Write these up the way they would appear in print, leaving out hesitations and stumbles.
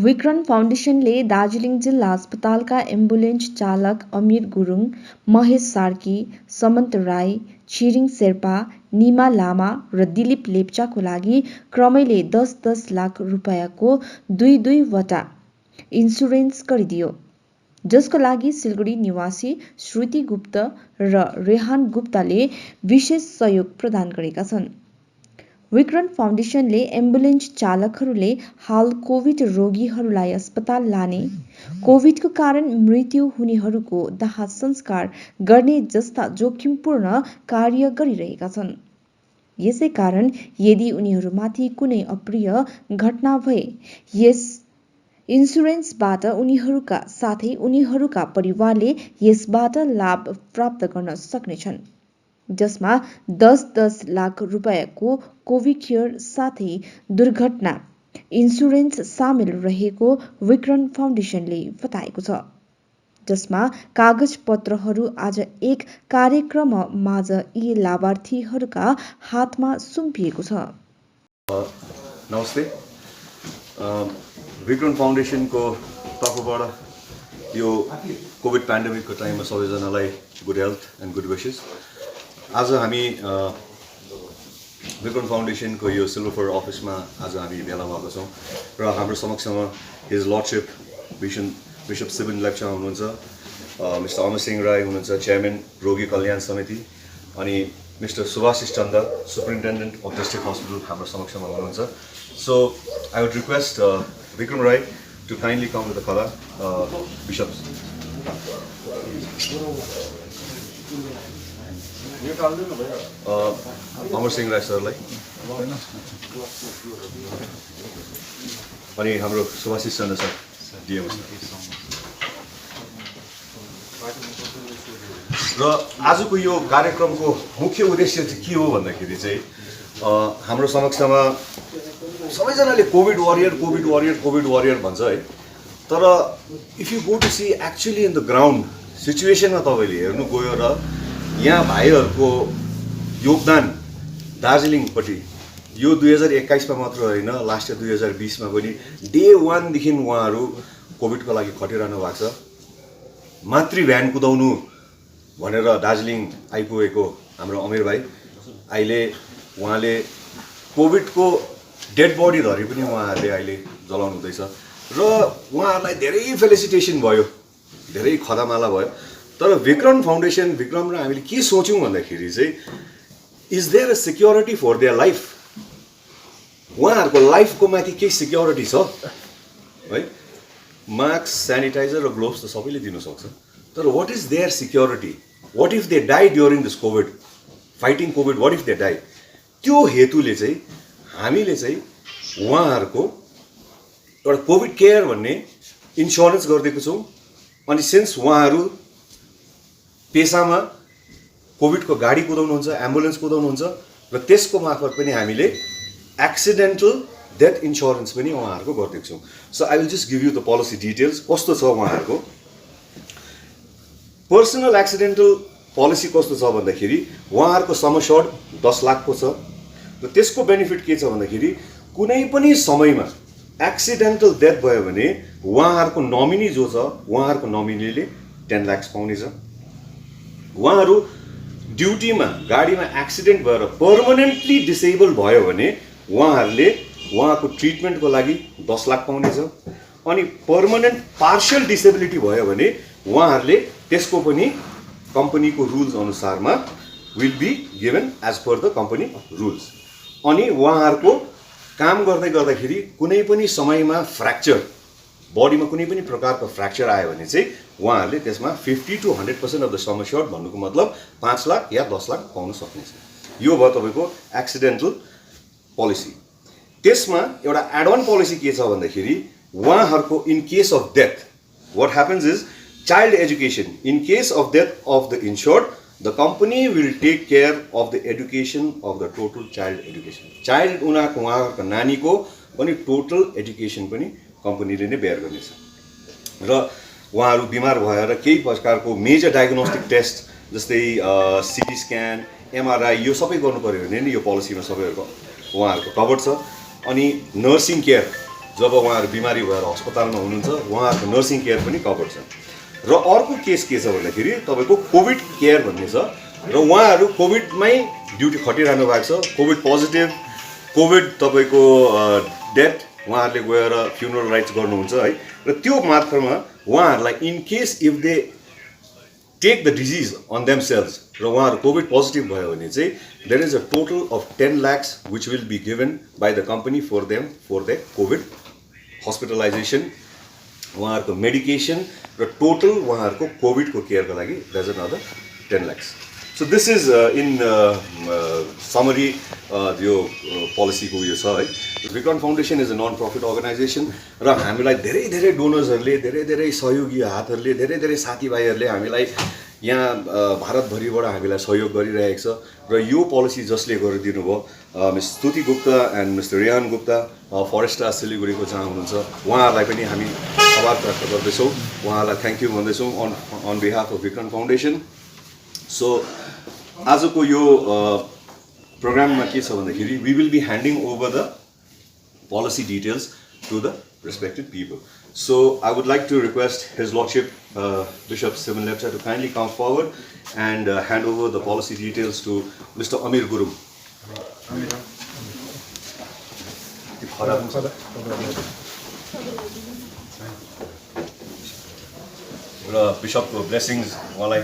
विक्रम फाउन्डेसनले दार्जिलिङ जिल्ला अस्पतालका एम्बुलेन्स चालक अमिर गुरुङ, महेश सार्की, समन्त राई, छिरिङ शेर्पा, निमा लामा र दिलीप लेप्चाको लागि क्रमैले 10-10 लाख रुपैयाँको 2-2वटा इन्सुरेन्स गरिदियो, जसको लागि सिलगढी निवासी श्रुति गुप्त र रेहान गुप्ताले विशेष सहयोग प्रदान गरेका छन्। विक्रम फाउन्डेसनले एम्बुलेन्स चालकहरूले हाल कोभिड रोगीहरूलाई अस्पताल लाने, कोभिडको कारण मृत्यु हुनेहरूको दाह संस्कार गर्ने जस्ता जोखिमपूर्ण कार्य गरिरहेका छन्। यसै कारण यदि उनीहरूमाथि कुनै अप्रिय घटना भए यस इन्सुरेन्सबाट उनीहरूका साथै उनीहरूका परिवारले यसबाट लाभ प्राप्त गर्न सक्नेछन्, जसमा 10-10 लाख रुपैयाँको कोभिकेयर साथै दुर्घटना इन्सुरेन्स सामेल रहेको विक्रम फाउन्डेसनले बताएको छ, जसमा कागजपत्रहरू आज एक कार्यक्रममाझ यी लाभार्थीहरूका हातमा सुम्पिएको छ। नमस्ते। विक्रम फाउन्डेसनको तर्फबाट यो कोभिड पेन्डेमिकको टाइममा सबैजनालाई good health and good wishes. आज हामी विक्रम फाउन्डेसनको यो सिल्भर अफिसमा आज हामी भेला भएको छौँ र हाम्रो समक्षमा हिज लर्डसिप बिशप सिबिन लेप्चा हुनुहुन्छ, मिस्टर अमर सिंह राई हुनुहुन्छ, चेयरम्यान रोगी कल्याण समिति, अनि mister Subhashish Chand, superintendent of district hospital हाम्रो समक्षमा हुनुहुन्छ। So I would request Vikram Rai to kindly come with the color, bishops. Amar Singh Rai sir lai. अनि हाम्रो सुभाशिष चन्द्र सर DM र आजको यो कार्यक्रमको मुख्य उद्देश्य चाहिँ के हो भन्दाखेरि चाहिँ हाम्रो समक्षमा सबैजनाले कोभिड वारियर भन्छ है, तर if you go to see actually in the ground सिचुएसनमा तपाईँले हेर्नु गयो र यहाँ भाइहरूको योगदान दार्जिलिङपट्टि यो 2021मा मात्र होइन, लास्ट इयर 2020मा पनि डे 1 देखि उहाँहरू कोभिडको लागि खटिरहनु भएको छ। मातृ भ्यान कुदाउनु भनेर दार्जिलिङ आइपुगेको हाम्रो अमिर भाइ अहिले उहाँले कोभिडको डेड बडी धरि पनि उहाँहरूले अहिले जलाउनु हुँदैछ र उहाँहरूलाई धेरै फेलिसिटेसन भयो, धेरै खदामाला भयो। तर विक्रम फाउन्डेसन, विक्रम र हामीले के सोच्यौँ भन्दाखेरि चाहिँ is there a security for their life? उहाँहरूको लाइफको माथि केही सिक्योरिटी छ है? मास्क, सेनिटाइजर र ग्लोभ्स त सबैले दिनु सक्छ, तर what is their security? What if they die during this Covid, fighting Covid, what if they die? त्यो हेतुले चाहिँ हामीले चाहिँ उहाँहरूको एउटा कोभिड केयर भन्ने इन्सुरेन्स गरिदिएको छौँ। अनि सिन्स उहाँहरू पेसामा कोभिडको गाडी कुदाउनुहुन्छ, एम्बुलेन्स कुदाउनुहुन्छ र त्यसको मार्फत पनि हामीले एक्सिडेन्टल डेथ इन्सुरेन्स पनि उहाँहरूको गरिदिएको छौँ। So I will just give you the policy details कस्तो छ उहाँहरूको। पर्सनल एक्सिडेन्टल पोलिसी कस्तो छ भन्दाखेरि उहाँहरूको सम एस्योर्ड 10 लाखको छ र त्यसको बेनिफिट के छ भन्दाखेरि कुनै पनि समयमा एक्सिडेन्टल डेथ भयो भने उहाँहरूको नोमिनी जो छ उहाँहरूको नोमिनीले 10 लाख पाउनेछ। उहाँहरू ड्युटीमा गाडीमा एक्सिडेन्ट भएर पर्मनेन्टली डिसेबल भयो भने उहाँहरूले उहाँको ट्रिटमेन्टको लागि 10 लाख पाउनेछ। अनि पर्मनेन्ट पार्शियल डिसेबिलिटी भयो भने उहाँहरूले त्यसको पनि कम्पनीको रुल्स अनुसारमा will be given as per the company rules. अनि उहाँहरूको काम गर्दाखेरि कुनै पनि समयमा फ्र्याक्चर, बडीमा कुनै पनि प्रकारको फ्र्याक्चर आयो भने चाहिँ उहाँहरूले त्यसमा 50 to 100% of the sum assured भन्नुको मतलब 5 लाख या 10 लाख पाउन सक्नेछ। यो भयो तपाईँको एक्सिडेन्टल पोलिसी। त्यसमा एउटा एड अन पोलिसी के छ भन्दाखेरि उहाँहरूको in case of death what happens is child education. In case of death of the insured the company will take care of the education of the total child education. Child उहाँहरूको नानीको पनि total education पनि कम्पनीले नै bare गर्नेछ र उहाँहरू बिमार भएर केही प्रकारको मेजर डायग्नोस्टिक टेस्ट जस्तै सिटी स्क्यान, एमआरआई यो सबै गर्नु पर्यो भने नि यो पोलिसीमा सबैहरूको उहाँहरूको कभर छ। अनि नर्सिङ केयर जब उहाँहरू बिमारी भएर अस्पतालमा हुनुहुन्छ उहाँहरूको नर्सिङ केयर पनि कभर छ। र अर्को केस के छ भन्दाखेरि तपाईँको कोभिड केयर भन्ने छ र उहाँहरू कोभिडमै ड्युटी खटिरहनु भएको छ। कोभिड पोजिटिभ, कोभिड तपाईँको डेथ उहाँहरूले गएर फ्युनरल राइट्स गर्नुहुन्छ है। र त्यो मात्रमा उहाँहरूलाई in case if they take the disease on themselves र उहाँहरू कोभिड पोजिटिभ भयो भने चाहिँ there is a total of 10 lakhs which will be given by the company for them for the Covid hospitalisation, उहाँहरूको मेडिकेसन र total उहाँहरूको कोभिडको केयरको लागि there is another 10 lakhs. So this is in summary यो पोलिसीको उयो छ है। Vikram Foundation is a non profit organisation र हामीलाई धेरै धेरै डोनर्सहरूले, धेरै धेरै सहयोगी हातहरूले, धेरै धेरै साथीभाइहरूले हामीलाई यहाँ भारतभरिबाट हामीलाई सहयोग गरिरहेको छ। र यो पोलिसी जसले गरिदिनु भयो miss Stuti Gupta and mister Rehan Gupta फरेस्टा सिलिगुडीको जहाँ हुनुहुन्छ उहाँहरूलाई पनि हामी आभार व्यक्त गर्दैछौँ, उहाँहरूलाई थ्याङ्क यू भन्दैछौँ on behalf of Vikram foundation. So आजको यो प्रोग्राममा के छ भन्दाखेरि we will be handing over the policy details to the respected people. So I would like to request His Lordship Bishop Sivan Lepcha to kindly come forward and hand over the policy details to Mr. Amir Gurum. Bishop blessings walai.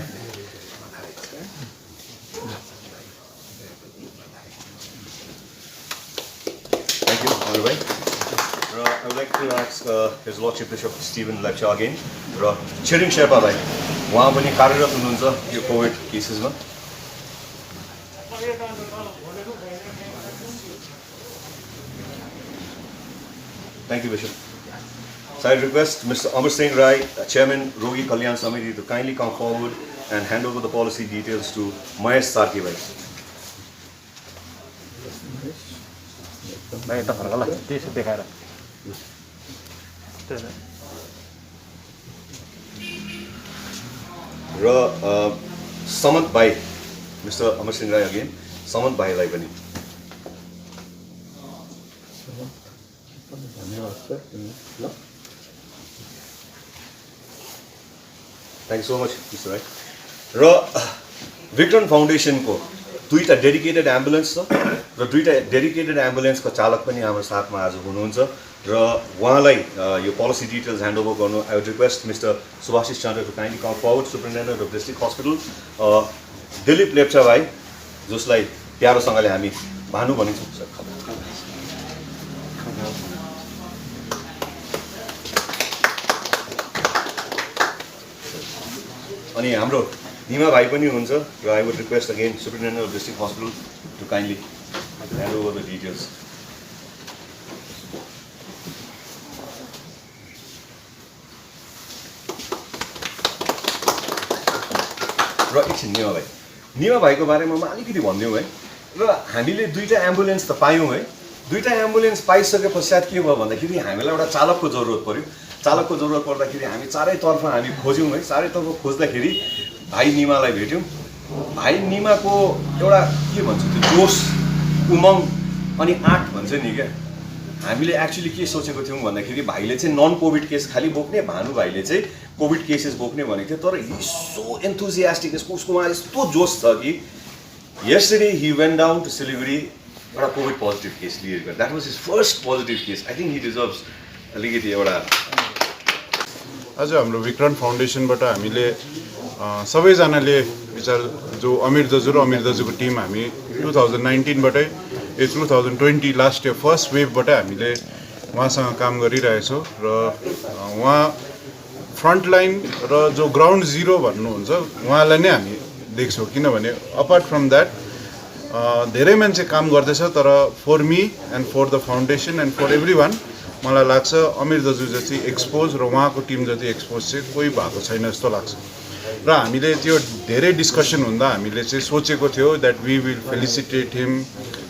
I would like to ask His Lordship Bishop Stephen Lepcha again. र छिरिङ शेर्पा भाइ उहाँ पनि कार्यरत हुनुहुन्छ यो covid केसेसमा। Thank you, Bishop. So I request Mr. Amar Singh Rai, Chairman Rogi Kalyan Samiti, to kindly come forward and hand over the policy details to Mahesh Sarki भाइ. भाइ त फर्क ल त्यसो देखाएर र समत भाइ मिस्टर अमर सिंह राई अगेन समत भाइलाई पनि thank so much mister Rai. र विक्रम फाउन्डेसनको दुईटा डेडिकेटेड एम्बुलेन्स छ र दुईटा डेडिकेटेड एम्बुलेन्सको चालक पनि हाम्रो साथमा आज हुनुहुन्छ र उहाँलाई यो पोलिसी डिटेल्स ह्यान्ड ओभर गर्नु I would request mister Subhashish Chandra to kindly come forward, superintendent of district hospital Dilip Lepcha भाइ जसलाई प्यारोसँगले हामी भानु भनिन्छौँ। अनि हाम्रो निमा भाइ पनि हुनुहुन्छ र I would request again superintendent of district hospital to kindly hand over the details. र एकछिन निमा भाइको बारेमा म अलिकति भनिदिउँ है। र हामीले दुईटा एम्बुलेन्स त पायौँ है, दुईटा एम्बुलेन्स पाइसके पश्चात के भयो भन्दाखेरि हामीलाई एउटा चालकको जरुरत पर्यो। चालकको जरुरत पर्दाखेरि हामी चारैतर्फ हामी खोज्यौँ है, चारैतर्फ खोज्दाखेरि भाइ निमालाई भेट्यौँ। भाइ निमाको एउटा के भन्छ त्यो जोस, उमङ्ग अनि आँट भन्छ नि क्या, हामीले एक्चुअली के सोचेको थियौँ भन्दाखेरि भाइले चाहिँ नन कोभिड केस खालि बोक्ने, भानु भाइले चाहिँ कोभिड केसेस बोक्ने भनेको थियो। तर हि सो एन्थुजियास्टिक, उसकोमा यस्तो जोस छ कि yesterday he went down to Siliguri एउटा कोभिड पोजिटिभ केस लिएर, that was his first positive case. I think he deserves अलिकति एउटा। आज हाम्रो विक्रम फाउन्डेसनबाट हामीले सबैजनाले विचार जो अमिर दाजु र अमिर दाजुको टिम हामी 2019बाटै 2020 लास्ट इयर फर्स्ट वेभबाटै हामीले उहाँसँग काम गरिरहेछौँ र उहाँ फ्रन्टलाइन र जो ग्राउन्ड जिरो भन्नुहुन्छ उहाँलाई नै हामी देख्छौँ। किनभने अपार्ट फ्रम द्याट धेरै मान्छे काम गर्दैछ, तर for me and for the foundation and for every one मलाई लाग्छ अमिर दाजु जति एक्सपोज र उहाँको टिम जति एक्सपोज चाहिँ कोही भएको छैन जस्तो लाग्छ। र हामीले त्यो धेरै डिस्कसन हुँदा हामीले चाहिँ सोचेको थियो द्याट वी विल फेलिसिटेट हिम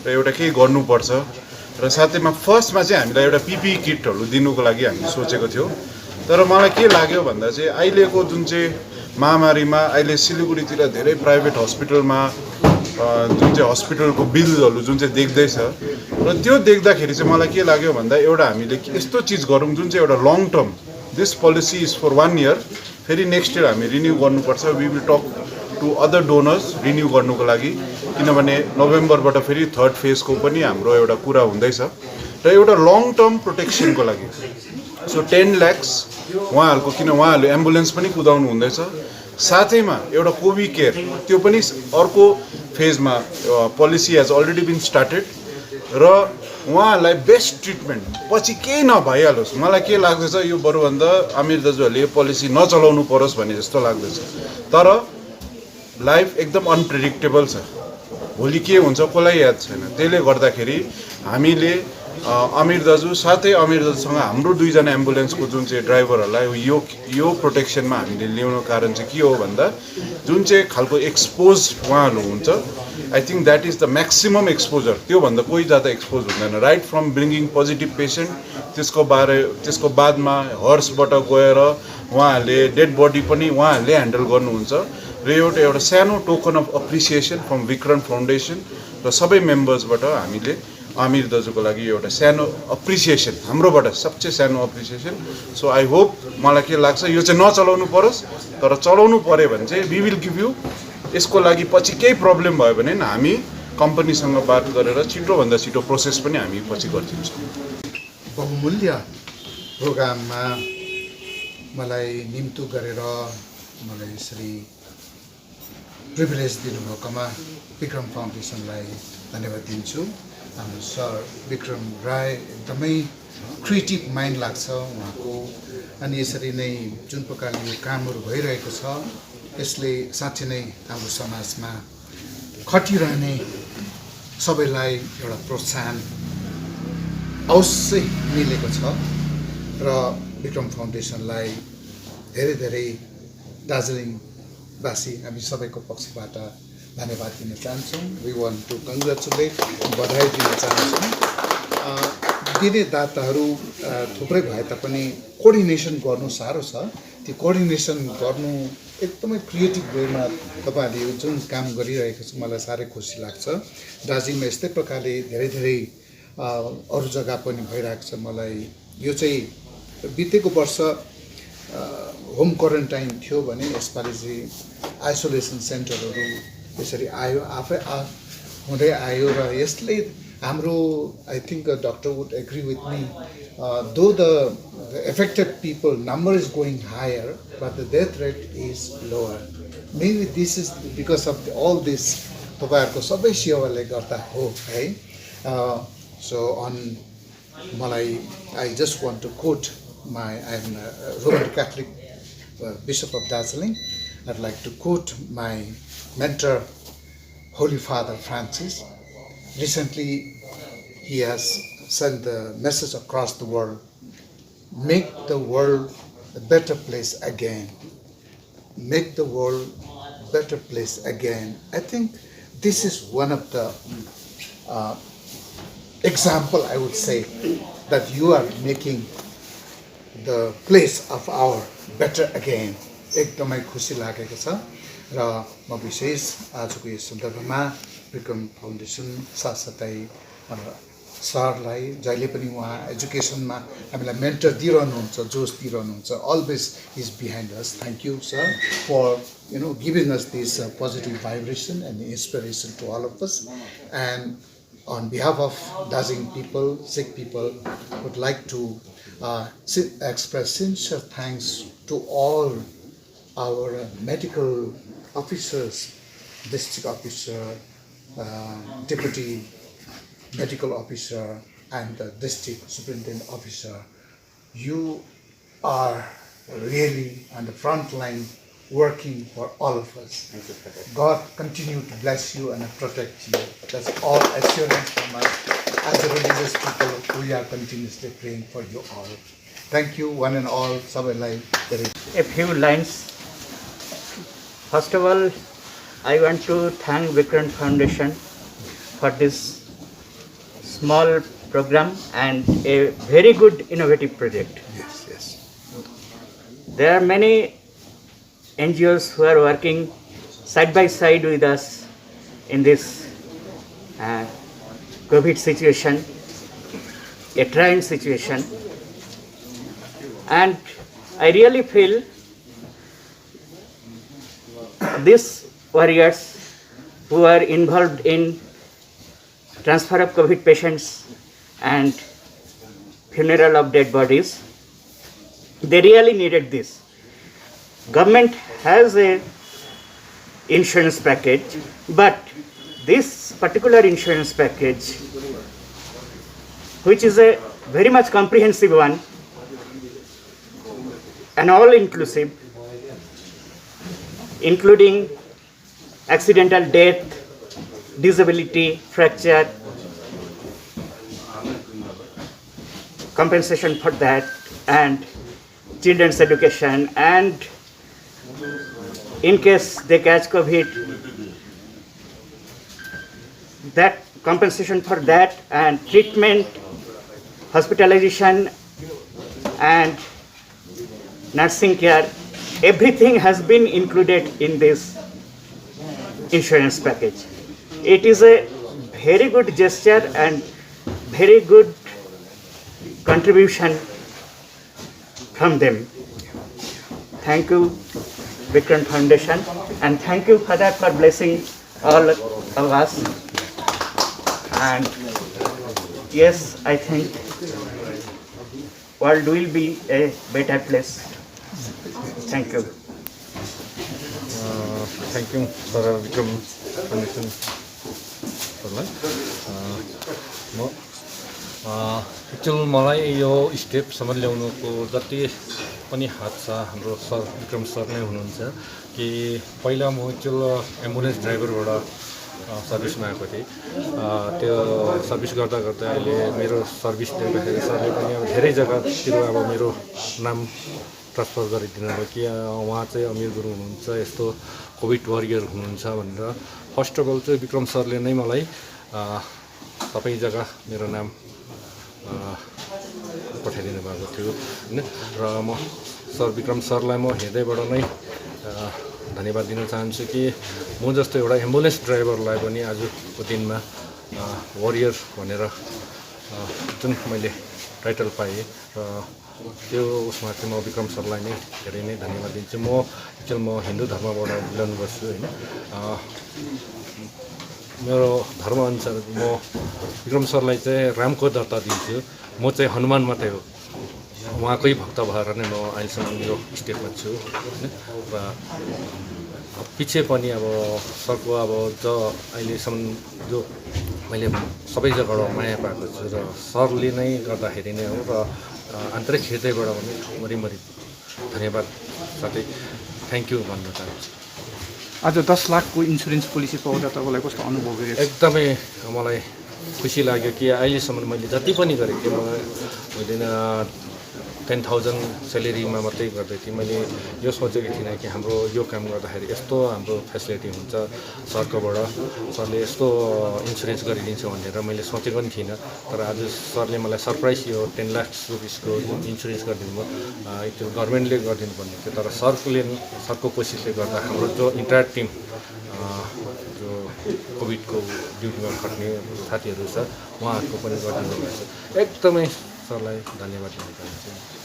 र एउटा केही गर्नुपर्छ र साथैमा फर्स्टमा चाहिँ हामीलाई एउटा पिपी किटहरू दिनुको लागि हामी सोचेको थियौँ। तर मलाई के लाग्यो भन्दा चाहिँ अहिलेको जुन चाहिँ महामारीमा अहिले सिलिगुडीतिर धेरै प्राइभेट हस्पिटलमा जुन चाहिँ हस्पिटलको बिलहरू जुन चाहिँ देख्दैछ र त्यो देख्दाखेरि चाहिँ मलाई के लाग्यो भन्दा एउटा हामीले यस्तो चिज गरौँ जुन चाहिँ एउटा long term this policy is for 1 year फेरि नेक्स्ट इयर हामी रिन्यू गर्नुपर्छ we will talk to other donors renew गर्नुको लागि किनभने नोभेम्बरबाट फेरि थर्ड फेजको पनि हाम्रो एउटा कुरा हुँदैछ र एउटा लङ टर्म प्रोटेक्सनको लागि सो 10 लाख उहाँहरूको किन उहाँहरूले एम्बुलेन्स पनि कुदाउनु हुँदैछ साथैमा एउटा कोभिड केयर त्यो पनि अर्को फेजमा policy has already been started र उहाँहरूलाई बेस्ट ट्रिटमेन्ट पछि केही नभइहालोस् मलाई के लाग्दैछ यो बरुभन्दा आमिर दाजुहरूले यो पोलिसी नचलाउनु परोस् भन्ने जस्तो लाग्दैछ तर लाइफ एकदम अनप्रेडिक्टेबल छ भोलि के हुन्छ कसलाई याद छैन त्यसले गर्दाखेरि हामीले अमिर दाजु साथै अमिर दाजुसँग हाम्रो दुईजना एम्बुलेन्सको जुन चाहिँ ड्राइभरहरूलाई यो प्रोटेक्सनमा हामीले ल्याउनु कारण चाहिँ के हो भन्दा जुन चाहिँ खालको एक्सपोज उहाँहरू हुन्छ I think that is the maximum exposure त्योभन्दा कोही ज्यादा एक्सपोज हुँदैन right from bringing positive patient त्यसको बादमा हर्सबाट गएर उहाँहरूले डेड बडी पनि उहाँहरूले ह्यान्डल गर्नुहुन्छ र एउटा सानो token of appreciation from Vikrant foundation र सबै मेम्बर्सबाट हामीले आमिर दाजुको लागि एउटा सानो अप्रिसिएसन हाम्रोबाट सबसे सानो अप्रिसिएसन सो आई होप मलाई के लाग्छ यो चाहिँ नचलाउनु परोस् तर चलाउनु पर्यो भने चाहिँ वी विल गिभ यु यसको लागि पछि केही प्रब्लम भयो भने हामी कम्पनीसँग बात गरेर छिटोभन्दा छिटो प्रोसेस पनि हामी पछि गरिदिन्छौँ बहुमूल्य प्रोग्राममा मलाई निम्तो गरेर मलाई यसरी प्रिभिलेज दिनुभएकोमा विक्रम फाउन्डेसनलाई धन्यवाद दिन्छु हाम्रो सर विक्रम राय एकदमै क्रिएटिभ माइन्ड लाग्छ उहाँको अनि यसरी नै जुन प्रकारले यो कामहरू भइरहेको छ यसले साँच्चै नै हाम्रो समाजमा खटिरहने सबैलाई एउटा प्रोत्साहन अवश्य मिलेको छ र विक्रम फाउन्डेसनलाई धेरै धेरै दार्जिलिङवासी हामी सबैको पक्षबाट धन्यवाद दिन चाहन्छौँ वी वान्ट टु कङ्ग्रेचुलेट बधाई दिन चाहन्छौँ दिने दाताहरू थुप्रै भए तापनि कोअर्डिनेसन गर्नु साह्रो छ त्यो कोअर्डिनेसन गर्नु एकदमै क्रिएटिभ वेमा तपाईँहरूले जुन काम गरिरहेको छ मलाई साह्रै खुसी लाग्छ दार्जिलिङमा यस्तै प्रकारले धेरै धेरै अरू जग्गा पनि भइरहेको छ मलाई यो चाहिँ बितेको वर्ष होम क्वारेन्टाइन थियो भने यसपालि चाहिँ आइसोलेसन सेन्टरहरू यसरी आयो आफै हुँदै आयो र यसले हाम्रो I think doctor would agree with me though the affected people number is going higher but the death rate is lower maybe this is because of all this तपाईँहरूको सबै सेवाले गर्दा हो है so on मलाई I just want to quote I am a Roman Catholic Bishop of Darjeeling. I'd like to quote my mentor Holy Father Francis. Recently he has sent the message across the world, make the world a better place again. Make the world a better place again. I think this is one of the example I would say that you are making the place of our better again. एकदमै खुसी लागेको छ र म विशेष आजको यो सन्दर्भमा विक्रम फाउन्डेसन साथसाथै सरलाई जहिले पनि उहाँ एजुकेसनमा हामीलाई मेन्टर दिइरहनुहुन्छ जोस दिइरहनुहुन्छ always is behind us thank you sir for giving us this positive vibration and inspiration to all of us and on behalf of Darjeeling people, Sikh people, would like to express sincere thanks to all our medical officers, district officer, deputy medical officer, and the district superintendent officer. You are really on the front line working for all of us. God continue to bless you and protect you. That's all assurance from us. As the religious people, we are continuously praying for you all. Thank you, one and all. A few lines. First of all, I want to thank Vikrant Foundation for this small program and a very good innovative project. Yes, yes. There are many NGOs who are working side by side with us in this COVID situation, a trying situation. And I really feel these warriors who are involved in transfer of COVID patients and funeral of dead bodies, they really needed this. Government has a insurance package, but this particular insurance package, which is a very much comprehensive one and all-inclusive, including accidental death, disability, fracture, compensation for that, and children's education, and in case they catch COVID, that compensation for that, and treatment, hospitalization, and nursing care, everything has been included in this insurance package. It is a very good gesture and very good contribution from them. Thank you, Vikrant Foundation, and thank you, Father, for blessing all of us. And yes, I think world will be a better place. Thank you. Thank you sir Vikram foundation सरलाई म actual मलाई यो स्टेपसम्म ल्याउनुको जति पनि हात छ हाम्रो sir Vikram sir नै हुनुहुन्छ कि पहिला म एक्चुअल एम्बुलेन्स ड्राइभरबाट सर्भिसमा आएको थिएँ त्यो सर्भिस गर्दा गर्दा अहिले मेरो सर्भिस दिँदाखेरि सरले पनि अब धेरै जग्गातिर अब मेरो नाम ट्रान्सफर गरिदिनु भयो कि उहाँ चाहिँ अमीर गुरुङ हुनुहुन्छ यस्तो कोभिड वरियर हुनुहुन्छ भनेर फर्स्ट अफ अल चाहिँ विक्रम सरले नै मलाई सबै जग्गा मेरो नाम पठाइदिनु भएको थियो होइन र म सर विक्रम सरलाई म हृदयबाट नै धन्यवाद दिन चाहन्छु कि म जस्तो एउटा एम्बुलेन्स ड्राइभरलाई पनि आजको दिनमा वरियर भनेर जुन मैले टाइटल पाएँ र त्यो उसमा चाहिँ म विक्रम सरलाई नै धेरै नै धन्यवाद दिन्छु। म हिन्दू धर्मबाट बिलोङ गर्छु होइन मेरो धर्मअनुसार म विक्रम सरलाई चाहिँ रामको दर्ता दिन्छु। म चाहिँ हनुमान मात्रै हो, उहाँकै भक्त भएर नै म अहिलेसम्म यो स्टेपमा छु होइन र पछि पनि अब सरको अब अहिलेसम्म जो मैले सबै जग्गाबाट माया पाएको छु र सरले नै गर्दाखेरि नै हो र आन्तरिक हृदयबाट पनि मरिमरि धन्यवाद साथै थ्याङ्क यू भन्न चाहन्छु। आज 10 लाखको इन्सुरेन्स पोलिसी पाउँदा तपाईँलाई कस्तो अनुभव भयो? एकदमै मलाई खुसी लाग्यो कि अहिलेसम्म मैले जति पनि गरेको थिएँ मैले 10,000 स्यालेरीमा मात्रै गर्दै थिएँ। मैले यो सोचेको थिइनँ कि हाम्रो यो काम गर्दाखेरि यस्तो हाम्रो फेसिलिटी हुन्छ सरकोबाट, सरले यस्तो इन्सुरेन्स गरिदिन्छ भनेर मैले सोचेको पनि थिइनँ। तर आज सरले मलाई सरप्राइज यो 10 लाख रुपिसको इन्सुरेन्स गरिदिनु भयो। त्यो गभर्मेन्टले गरिदिनु पर्ने थियो तर सरको कोसिसले गर्दा हाम्रो जो इन्टायर टिम जो कोभिडको ड्युटीमा खट्ने साथीहरू छ उहाँहरूको पनि गरिदिनु भएको छ। एकदमै सरलाई धन्यवाद दिन चाहन्छु।